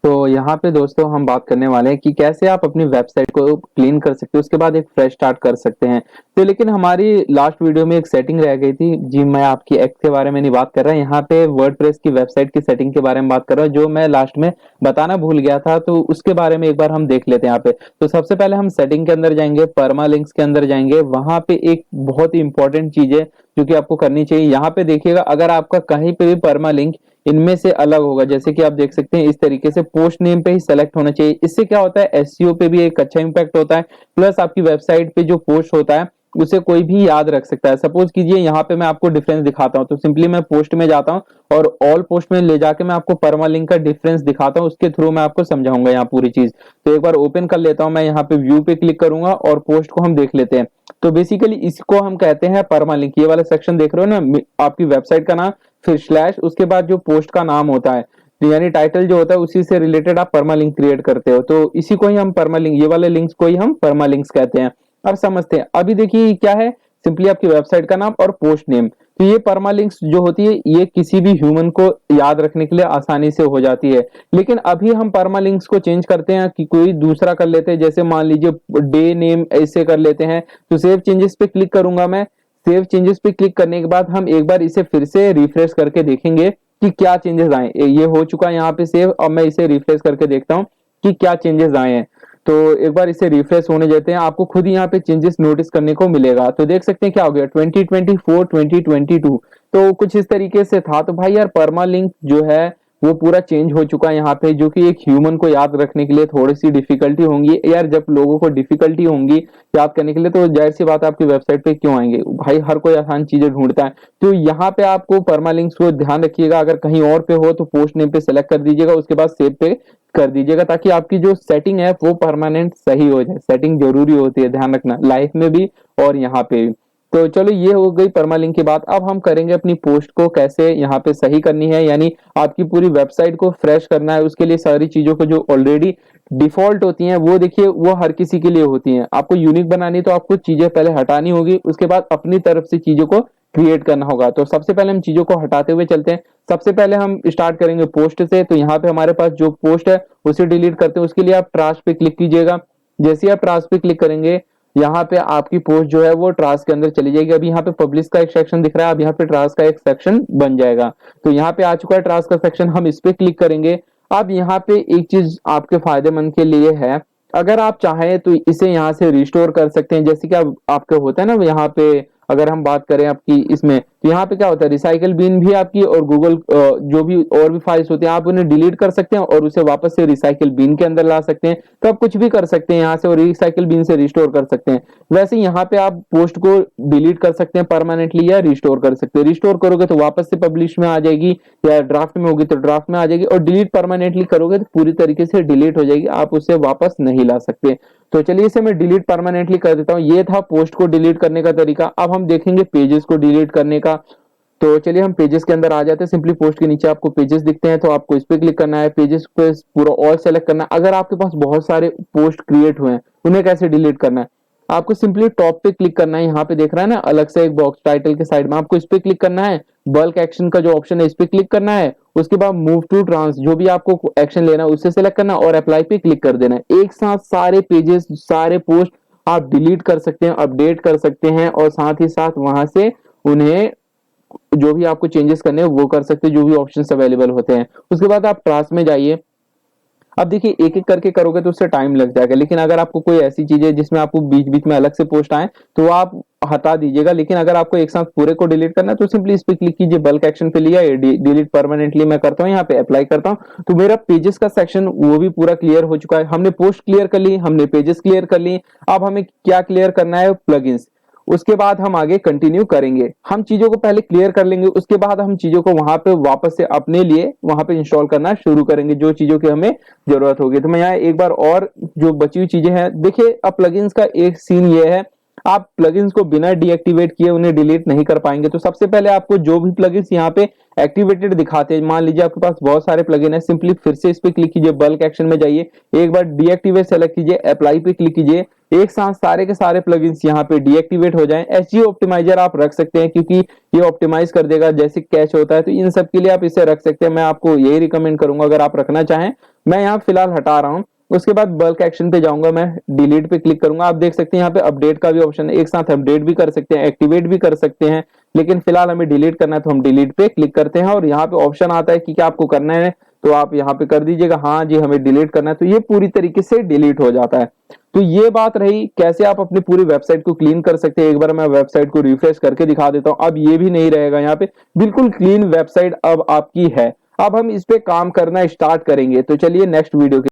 तो यहाँ पे दोस्तों हम बात करने वाले हैं कि कैसे आप अपनी वेबसाइट को क्लीन कर सकते हो, उसके बाद एक फ्रेश स्टार्ट कर सकते हैं। तो लेकिन हमारी लास्ट वीडियो में एक सेटिंग रह गई थी जी, मैं आपकी एक्ट के बारे में नहीं बात कर रहा, यहाँ पे वर्डप्रेस की वेबसाइट की सेटिंग के बारे में बात कर रहा हूँ, जो मैं लास्ट में बताना भूल गया था। तो उसके बारे में एक बार हम देख लेते हैं यहाँ पे। तो सबसे पहले हम सेटिंग के अंदर जाएंगे, परमा लिंक्स के अंदर जाएंगे, वहां पे एक बहुत ही इंपॉर्टेंट चीज है जो कि आपको करनी चाहिए। यहाँ पे देखिएगा, अगर आपका कहीं पे भी परमा लिंक इनमें से अलग होगा, जैसे कि आप देख सकते हैं इस तरीके से पोस्ट नेम पे ही सेलेक्ट होना चाहिए। इससे क्या होता है, एसईओ पे भी एक अच्छा इंपैक्ट होता है, प्लस आपकी वेबसाइट पे जो पोस्ट होता है उसे कोई भी याद रख सकता है। सपोज कीजिए यहाँ पे मैं आपको डिफरेंस दिखाता हूँ, तो सिंपली मैं पोस्ट में जाता हूँ और ऑल पोस्ट में ले जाके मैं आपको परमा लिंक का डिफरेंस दिखाता हूँ, उसके थ्रू मैं आपको समझाऊंगा यहाँ पूरी चीज। तो एक बार ओपन कर लेता हूँ मैं, यहाँ पे व्यू पे क्लिक करूंगा और पोस्ट को हम देख लेते हैं। तो बेसिकली इसको हम कहते हैं परमा लिंक। ये वाला सेक्शन देख रहे हो ना, आपकी वेबसाइट का नाम, फिर स्लैश, उसके बाद जो पोस्ट का नाम होता है, तो यानी टाइटल जो होता है उसी से रिलेटेड आप परमा लिंक क्रिएट करते हो। तो इसी को ही हम परमा लिंक, ये वाले लिंक्स को ही हम परमा लिंक्स कहते हैं। अब समझते हैं, अभी देखिए क्या है, सिंपली आपकी वेबसाइट का नाम और पोस्ट नेम। तो ये परमा लिंक्स जो होती है ये किसी भी ह्यूमन को याद रखने के लिए आसानी से हो जाती है। लेकिन अभी हम परमा लिंक्स को चेंज करते हैं कि कोई दूसरा कर लेते हैं, जैसे मान लीजिए डे नेम ऐसे कर लेते हैं। तो सेव चेंजेस पे क्लिक करूंगा मैं। सेव चेंजेस पे क्लिक करने के बाद हम एक बार इसे फिर से रिफ्रेश करके देखेंगे कि क्या चेंजेस आए। ये हो चुका है यहाँ पे सेव। अब मैं इसे रिफ्रेश करके देखता हूँ कि क्या चेंजेस आए हैं। तो एक बार इसे रिफ्रेश होने देते हैं, आपको खुद ही यहाँ पे चेंजेस नोटिस करने को मिलेगा। तो देख सकते हैं क्या हो गया, 2024 2022। तो कुछ इस तरीके से था। तो भाई यार परमा लिंक जो है वो पूरा चेंज हो चुका है यहाँ पे, जो कि एक ह्यूमन को याद रखने के लिए थोड़ी सी डिफिकल्टी होंगी यार। जब लोगों को डिफिकल्टी होंगी याद करने के लिए, तो जाहिर सी बात है आपकी वेबसाइट पे क्यों आएंगे भाई, हर कोई आसान चीजें ढूंढता है। तो यहाँ पे आपको परमा लिंक्स को ध्यान रखिएगा, अगर कहीं और पे हो तो पोस्ट नेम पे सेलेक्ट कर दीजिएगा, उसके बाद सेव पे कर दीजिएगा, ताकि आपकी जो सेटिंग है वो परमानेंट सही हो जाए। सेटिंग जरूरी होती है, ध्यान रखना, लाइफ में भी और यहाँ पे भी। तो चलो ये हो गई परमालिंक की बात। अब हम करेंगे अपनी पोस्ट को कैसे यहाँ पे सही करनी है, यानी आपकी पूरी वेबसाइट को फ्रेश करना है। उसके लिए सारी चीजों को जो ऑलरेडी डिफॉल्ट होती हैं वो देखिए वो हर किसी के लिए होती हैं। आपको यूनिक बनानी तो आपको चीजें पहले हटानी होगी, उसके बाद अपनी तरफ से चीजों को क्रिएट करना होगा। तो सबसे पहले हम चीजों को हटाते हुए चलते हैं। सबसे पहले हम स्टार्ट करेंगे पोस्ट से। तो यहाँ पे हमारे पास जो पोस्ट है उसे डिलीट करते हैं, उसके लिए आप ट्राश पे क्लिक कीजिएगा। जैसे ही आप ट्राश पे क्लिक करेंगे, यहाँ पे आपकी पोस्ट जो है वो ट्रास के अंदर चली जाएगी। अभी यहाँ पे पब्लिश का एक सेक्शन दिख रहा है, अब यहाँ पे ट्रास का एक सेक्शन बन जाएगा। तो यहाँ पे आ चुका है ट्रास का सेक्शन, हम इस पे क्लिक करेंगे। अब यहाँ पे एक चीज आपके फायदेमंद के लिए है, अगर आप चाहें तो इसे यहाँ से रिस्टोर कर सकते हैं। जैसे कि आपके होता है ना यहाँ पे, अगर हम बात करें आपकी इसमें, तो यहाँ पे क्या होता है, रिसाइकल बिन भी आपकी और गूगल जो भी और भी फाइल्स होती हैं आप उन्हें डिलीट कर सकते हैं और उसे वापस से रिसाइकल बिन के अंदर ला सकते हैं। तो आप कुछ भी कर सकते हैं यहाँ से और रिसाइकल बिन से रिस्टोर कर सकते हैं। वैसे यहाँ पे आप पोस्ट को डिलीट कर सकते हैं परमानेंटली या रिस्टोर कर सकते हैं। रिस्टोर करोगे तो वापस से पब्लिश में आ जाएगी, या ड्राफ्ट में होगी तो ड्राफ्ट में आ जाएगी, और डिलीट परमानेंटली करोगे तो पूरी तरीके से डिलीट हो जाएगी, आप उसे वापस नहीं ला सकते। तो चलिए इसे मैं डिलीट परमानेंटली कर देता हूँ। ये था पोस्ट को डिलीट करने का तरीका। अब हम देखेंगे पेजेस को डिलीट करने का। तो चलिए हम पेजेस के अंदर आ जाते हैं। सिंपली पोस्ट के नीचे आपको पेजेस दिखते हैं, तो आपको इस पे क्लिक करना है, पेजेस पे पूरा ऑल सेलेक्ट करना है। अगर आपके पास बहुत सारे पोस्ट क्रिएट हुए हैं, उन्हें कैसे डिलीट करना है, आपको सिंपली टॉप पे क्लिक करना है। यहाँ पे देख रहा है ना अलग से एक बॉक्स टाइटल के साइड में, आपको इस पे क्लिक करना है। बल्क एक्शन का जो ऑप्शन है इस पे क्लिक करना है। उसके बाद मूव टू ट्रांस, जो भी आपको एक्शन लेना है उससे सेलेक्ट करना है और अप्लाई पे क्लिक कर देना है। एक साथ सारे पेजेस, सारे पोस्ट आप डिलीट कर सकते हैं, अपडेट कर सकते हैं, और साथ ही साथ वहां से उन्हें जो भी आपको चेंजेस करने हैं वो कर सकते हैं, जो भी ऑप्शंस अवेलेबल होते हैं। उसके बाद आप ट्रांस में जाइए। अब देखिए एक एक करके करोगे तो उससे टाइम लग जाएगा, लेकिन अगर आपको कोई ऐसी चीज है जिसमें आपको बीच बीच में अलग से पोस्ट आए तो आप हटा दीजिएगा। लेकिन अगर आपको एक साथ पूरे को डिलीट करना है तो सिंपली इस पे क्लिक कीजिए, बल्क एक्शन पे लिया, डिलीट परमानेंटली मैं करता हूँ, यहाँ पे अप्लाई करता हूँ। तो मेरा पेजेस का सेक्शन वो भी पूरा क्लियर हो चुका है। हमने पोस्ट क्लियर कर ली, हमने पेजेस क्लियर कर ली। अब हमें क्या क्लियर करना है, प्लगइन्स। उसके बाद हम आगे कंटिन्यू करेंगे। हम चीजों को पहले क्लियर कर लेंगे, उसके बाद हम चीजों को वहां पे वापस से अपने लिए वहां पे इंस्टॉल करना शुरू करेंगे, जो चीजों की हमें जरूरत होगी। तो मैं यहाँ एक बार और जो बची हुई चीजें हैं देखिए। अब प्लगइन्स का एक सीन ये है, आप प्लगइन्स को बिना डीएक्टिवेट किए उन्हें डिलीट नहीं कर पाएंगे। तो सबसे पहले आपको जो भी प्लगइन्स यहाँ पे एक्टिवेटेड दिखाते हैं, मान लीजिए आपके पास बहुत सारे प्लगइन है, सिंपली फिर से इस पे क्लिक कीजिए, बल्क एक्शन में जाइए, एक बार डीएक्टिवेट सेलेक्ट कीजिए, अप्लाई पे क्लिक कीजिए, एक साथ सारे के सारे प्लगइन्स यहाँ पे डीएक्टिवेट हो जाएं। एसईओ ऑप्टिमाइजर आप रख सकते हैं क्योंकि ये ऑप्टिमाइज कर देगा जैसे कैश होता है, तो इन सब के लिए आप इसे रख सकते हैं। मैं आपको यही रिकमेंड करूंगा अगर आप रखना चाहें। मैं यहाँ फिलहाल हटा रहा हूँ। उसके बाद बल्क एक्शन पे जाऊंगा, मैं डिलीट पे क्लिक करूंगा। आप देख सकते हैं यहाँ पे अपडेट का भी ऑप्शन है, एक साथ अपडेट भी कर सकते हैं, एक्टिवेट भी कर सकते हैं, लेकिन फिलहाल हमें डिलीट करना है तो हम डिलीट पे क्लिक करते हैं और यहाँ पे ऑप्शन आता है कि क्या आपको करना है, तो आप यहाँ पे कर दीजिएगा हाँ जी हमें डिलीट करना है, तो ये पूरी तरीके से डिलीट हो जाता है। तो ये बात रही कैसे आप अपनी पूरी वेबसाइट को क्लीन कर सकते हैं। एक बार मैं वेबसाइट को रिफ्रेश करके दिखा देता हूं, अब ये भी नहीं रहेगा, यहाँ पे बिल्कुल क्लीन वेबसाइट अब आपकी है। अब हम इस पे काम करना स्टार्ट करेंगे, तो चलिए नेक्स्ट वीडियो